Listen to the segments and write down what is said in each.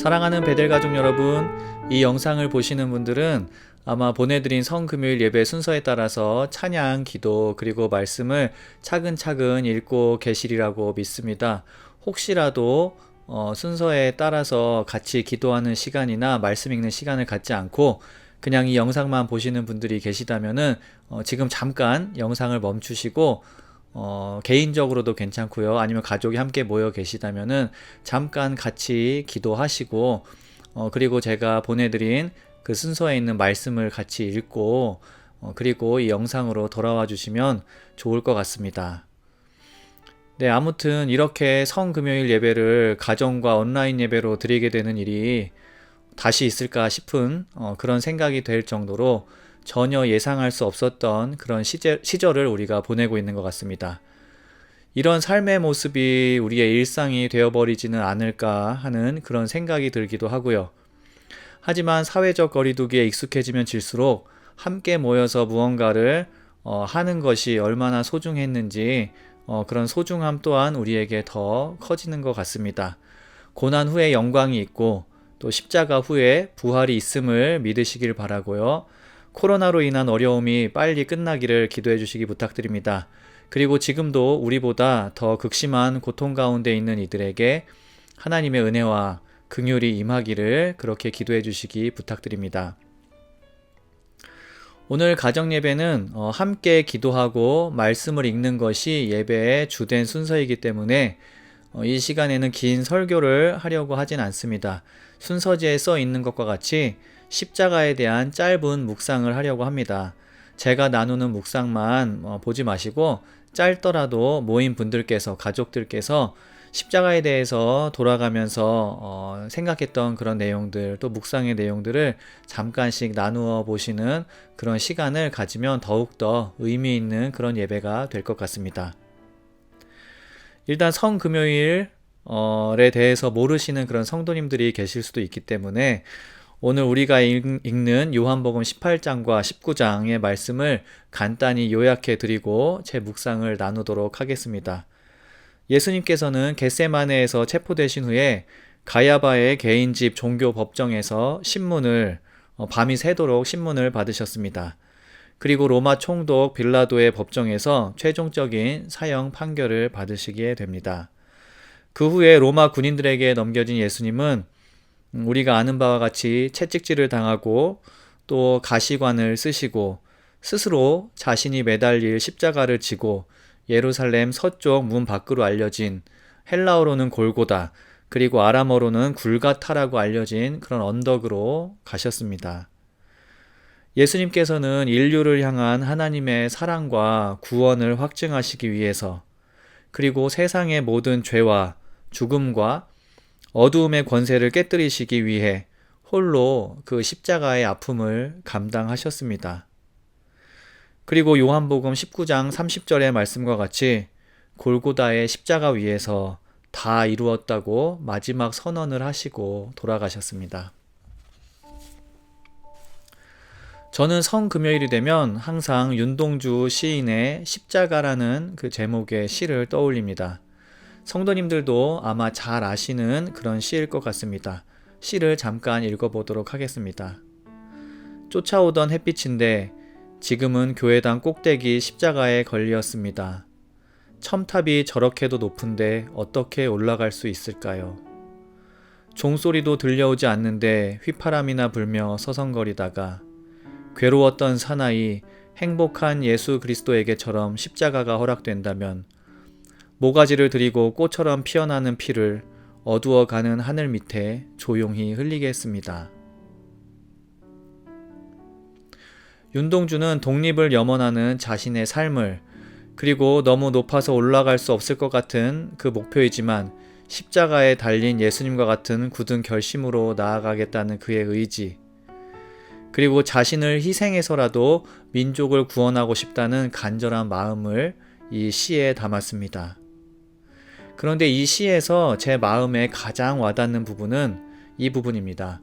사랑하는 베델 가족 여러분, 이 영상을 보시는 분들은 아마 보내드린 성금요일 예배 순서에 따라서 찬양, 기도, 그리고 말씀을 차근차근 읽고 계시리라고 믿습니다. 혹시라도 순서에 따라서 같이 기도하는 시간이나 말씀 읽는 시간을 갖지 않고 그냥 이 영상만 보시는 분들이 계시다면은 지금 잠깐 영상을 멈추시고 개인적으로도 괜찮고요. 아니면 가족이 함께 모여 계시다면은 잠깐 같이 기도하시고 그리고 제가 보내드린 그 순서에 있는 말씀을 같이 읽고 그리고 이 영상으로 돌아와 주시면 좋을 것 같습니다. 네, 아무튼 이렇게 성금요일 예배를 가정과 온라인 예배로 드리게 되는 일이 다시 있을까 싶은 그런 생각이 될 정도로 전혀 예상할 수 없었던 그런 시절을 우리가 보내고 있는 것 같습니다. 이런 삶의 모습이 우리의 일상이 되어버리지는 않을까 하는 그런 생각이 들기도 하고요. 하지만 사회적 거리두기에 익숙해지면 질수록 함께 모여서 무언가를 하는 것이 얼마나 소중했는지 그런 소중함 또한 우리에게 더 커지는 것 같습니다. 고난 후에 영광이 있고 또 십자가 후에 부활이 있음을 믿으시길 바라고요. 코로나로 인한 어려움이 빨리 끝나기를 기도해 주시기 부탁드립니다. 그리고 지금도 우리보다 더 극심한 고통 가운데 있는 이들에게 하나님의 은혜와 긍휼이 임하기를 그렇게 기도해 주시기 부탁드립니다. 오늘 가정 예배는 함께 기도하고 말씀을 읽는 것이 예배의 주된 순서이기 때문에 이 시간에는 긴 설교를 하려고 하진 않습니다. 순서지에 써 있는 것과 같이 십자가에 대한 짧은 묵상을 하려고 합니다. 제가 나누는 묵상만 보지 마시고 짧더라도 모인 분들께서, 가족들께서 십자가에 대해서 돌아가면서 생각했던 그런 내용들, 또 묵상의 내용들을 잠깐씩 나누어 보시는 그런 시간을 가지면 더욱더 의미 있는 그런 예배가 될 것 같습니다. 일단 성금요일에 대해서 모르시는 그런 성도님들이 계실 수도 있기 때문에 오늘 우리가 읽는 요한복음 18장과 19장의 말씀을 간단히 요약해 드리고 제 묵상을 나누도록 하겠습니다. 예수님께서는 겟세마네에서 체포되신 후에 가야바의 개인집 종교 법정에서 신문을 밤이 새도록 신문을 받으셨습니다. 그리고 로마 총독 빌라도의 법정에서 최종적인 사형 판결을 받으시게 됩니다. 그 후에 로마 군인들에게 넘겨진 예수님은 우리가 아는 바와 같이 채찍질을 당하고 또 가시관을 쓰시고 스스로 자신이 매달릴 십자가를 지고 예루살렘 서쪽 문 밖으로 알려진 헬라어로는 골고다 그리고 아람어로는 굴가타라고 알려진 그런 언덕으로 가셨습니다. 예수님께서는 인류를 향한 하나님의 사랑과 구원을 확증하시기 위해서 그리고 세상의 모든 죄와 죽음과 어두움의 권세를 깨뜨리시기 위해 홀로 그 십자가의 아픔을 감당하셨습니다. 그리고 요한복음 19장 30절의 말씀과 같이 골고다의 십자가 위에서 다 이루었다고 마지막 선언을 하시고 돌아가셨습니다. 저는 성금요일이 되면 항상 윤동주 시인의 십자가라는 그 제목의 시를 떠올립니다. 성도님들도 아마 잘 아시는 그런 시일 것 같습니다. 시를 잠깐 읽어보도록 하겠습니다. 쫓아오던 햇빛인데 지금은 교회당 꼭대기 십자가에 걸렸습니다. 첨탑이 저렇게도 높은데 어떻게 올라갈 수 있을까요? 종소리도 들려오지 않는데 휘파람이나 불며 서성거리다가 괴로웠던 사나이 행복한 예수 그리스도에게처럼 십자가가 허락된다면 모가지를 들이고 꽃처럼 피어나는 피를 어두워가는 하늘 밑에 조용히 흘리겠습니다. 윤동주는 독립을 염원하는 자신의 삶을 그리고 너무 높아서 올라갈 수 없을 것 같은 그 목표이지만 십자가에 달린 예수님과 같은 굳은 결심으로 나아가겠다는 그의 의지 그리고 자신을 희생해서라도 민족을 구원하고 싶다는 간절한 마음을 이 시에 담았습니다. 그런데 이 시에서 제 마음에 가장 와닿는 부분은 이 부분입니다.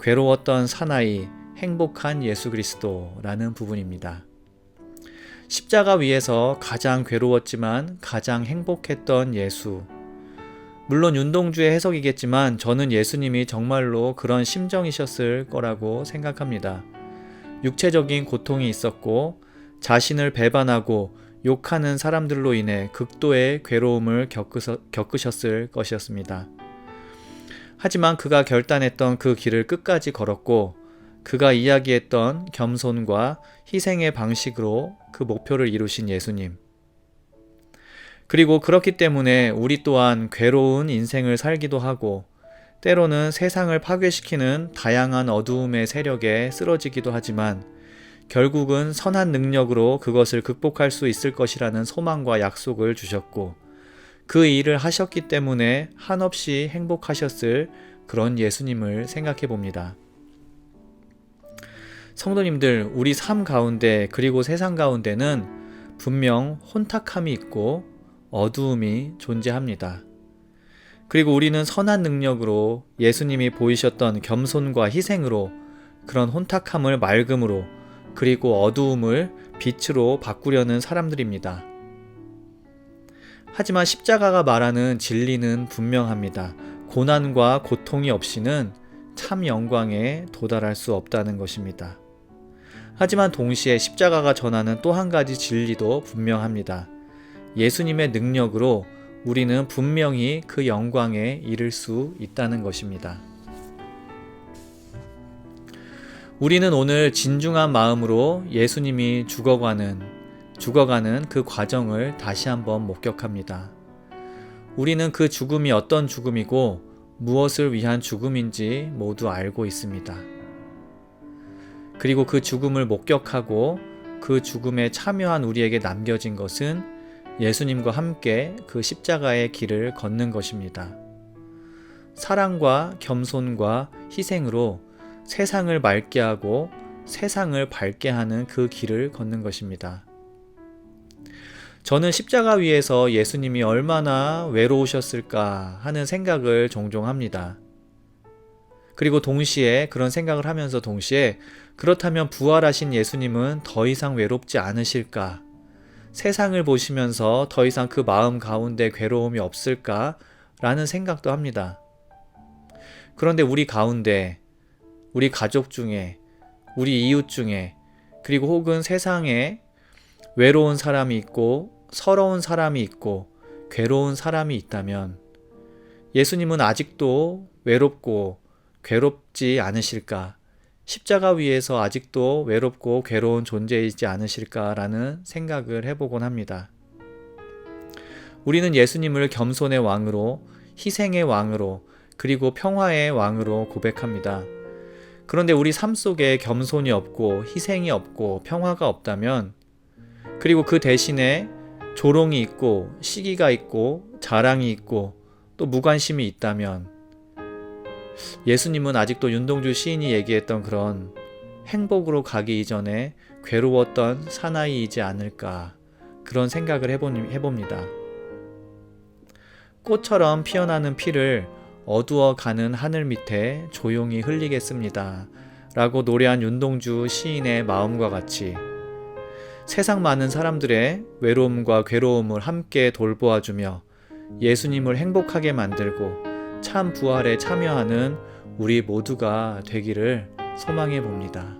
괴로웠던 사나이, 행복한 예수 그리스도라는 부분입니다. 십자가 위에서 가장 괴로웠지만 가장 행복했던 예수. 물론 윤동주의 해석이겠지만 저는 예수님이 정말로 그런 심정이셨을 거라고 생각합니다. 육체적인 고통이 있었고 자신을 배반하고 욕하는 사람들로 인해 극도의 괴로움을 겪으셨을 것이었습니다. 하지만 그가 결단했던 그 길을 끝까지 걸었고 그가 이야기했던 겸손과 희생의 방식으로 그 목표를 이루신 예수님. 그리고 그렇기 때문에 우리 또한 괴로운 인생을 살기도 하고 때로는 세상을 파괴시키는 다양한 어두움의 세력에 쓰러지기도 하지만 결국은 선한 능력으로 그것을 극복할 수 있을 것이라는 소망과 약속을 주셨고 그 일을 하셨기 때문에 한없이 행복하셨을 그런 예수님을 생각해 봅니다. 성도님들, 우리 삶 가운데 그리고 세상 가운데는 분명 혼탁함이 있고 어두움이 존재합니다. 그리고 우리는 선한 능력으로 예수님이 보이셨던 겸손과 희생으로 그런 혼탁함을 맑음으로 그리고 어두움을 빛으로 바꾸려는 사람들입니다. 하지만 십자가가 말하는 진리는 분명합니다. 고난과 고통이 없이는 참 영광에 도달할 수 없다는 것입니다. 하지만 동시에 십자가가 전하는 또 한 가지 진리도 분명합니다. 예수님의 능력으로 우리는 분명히 그 영광에 이를 수 있다는 것입니다. 우리는 오늘 진중한 마음으로 예수님이 죽어가는 그 과정을 다시 한번 목격합니다. 우리는 그 죽음이 어떤 죽음이고 무엇을 위한 죽음인지 모두 알고 있습니다. 그리고 그 죽음을 목격하고 그 죽음에 참여한 우리에게 남겨진 것은 예수님과 함께 그 십자가의 길을 걷는 것입니다. 사랑과 겸손과 희생으로 세상을 맑게 하고 세상을 밝게 하는 그 길을 걷는 것입니다. 저는 십자가 위에서 예수님이 얼마나 외로우셨을까 하는 생각을 종종 합니다. 그리고 동시에 그런 생각을 하면서 동시에 그렇다면 부활하신 예수님은 더 이상 외롭지 않으실까? 세상을 보시면서 더 이상 그 마음 가운데 괴로움이 없을까? 라는 생각도 합니다. 그런데 우리 가운데, 우리 가족 중에, 우리 이웃 중에, 그리고 혹은 세상에 외로운 사람이 있고 서러운 사람이 있고 괴로운 사람이 있다면 예수님은 아직도 외롭고 괴롭지 않으실까? 십자가 위에서 아직도 외롭고 괴로운 존재이지 않으실까라는 생각을 해보곤 합니다. 우리는 예수님을 겸손의 왕으로, 희생의 왕으로, 그리고 평화의 왕으로 고백합니다. 그런데 우리 삶 속에 겸손이 없고 희생이 없고 평화가 없다면, 그리고 그 대신에 조롱이 있고 시기가 있고 자랑이 있고 또 무관심이 있다면 예수님은 아직도 윤동주 시인이 얘기했던 그런 행복으로 가기 이전에 괴로웠던 사나이이지 않을까, 그런 생각을 해봅니다. 꽃처럼 피어나는 피를 어두워가는 하늘 밑에 조용히 흘리겠습니다 라고 노래한 윤동주 시인의 마음과 같이 세상 많은 사람들의 외로움과 괴로움을 함께 돌보아주며 예수님을 행복하게 만들고 참 부활에 참여하는 우리 모두가 되기를 소망해 봅니다.